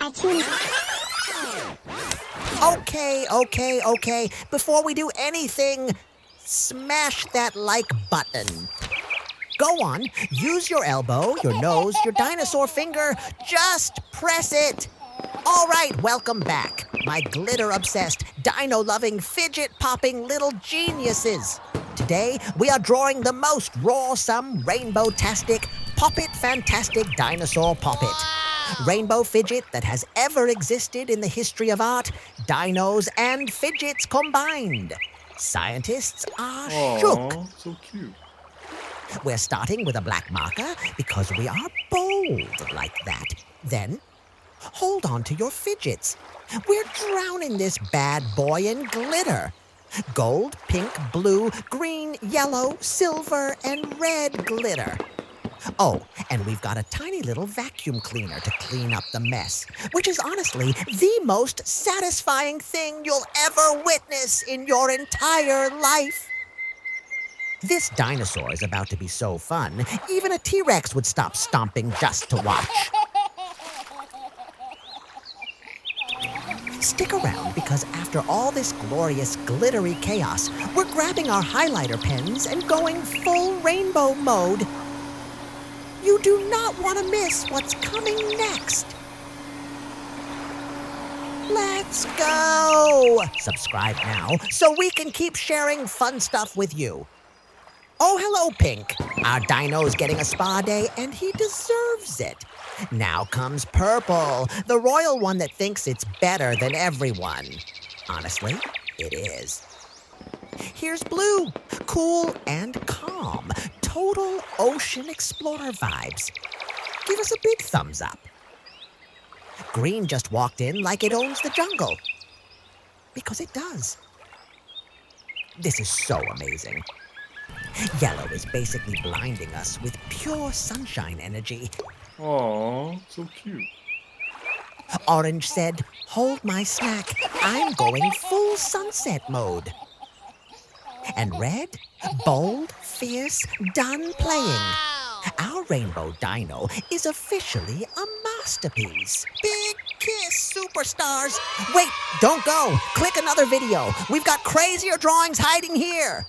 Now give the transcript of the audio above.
Artoonza. Okay. Before we do anything, smash that like button. Go on, use your elbow, your nose, your dinosaur finger. Just press it. All right, welcome back, my glitter-obsessed, dino-loving, fidget-popping little geniuses. Today, we are drawing the most rawsome, rainbow-tastic, poppet-fantastic dinosaur poppet. Rainbow fidget that has ever existed in the history of art, dinos and fidgets combined. Scientists are shook. Aw, so cute. We're starting with a black marker because we are bold like that. Then, hold on to your fidgets. We're drowning this bad boy in glitter. Gold, pink, blue, green, yellow, silver, and red glitter. Oh, and we've got a tiny little vacuum cleaner to clean up the mess, which is honestly the most satisfying thing you'll ever witness in your entire life. This dinosaur is about to be so fun, even a T-Rex would stop stomping just to watch. Stick around, because after all this glorious glittery chaos, we're grabbing our highlighter pens and going full rainbow mode. You do not want to miss what's coming next. Let's go! Subscribe now so we can keep sharing fun stuff with you. Oh, hello, Pink. Our dino's getting a spa day, and he deserves it. Now comes Purple, the royal one that thinks it's better than everyone. Honestly, it is. Here's Blue, cool and calm. Total ocean explorer vibes. Give us a big thumbs up. Green just walked in like it owns the jungle. Because it does. This is so amazing. Yellow is basically blinding us with pure sunshine energy. Aw, so cute. Orange said, "Hold my snack. I'm going full sunset mode." And red, bold, fierce, done playing. Our Rainbow Dino is officially a masterpiece. Big kiss, superstars. Wait, don't go. Click another video. We've got crazier drawings hiding here.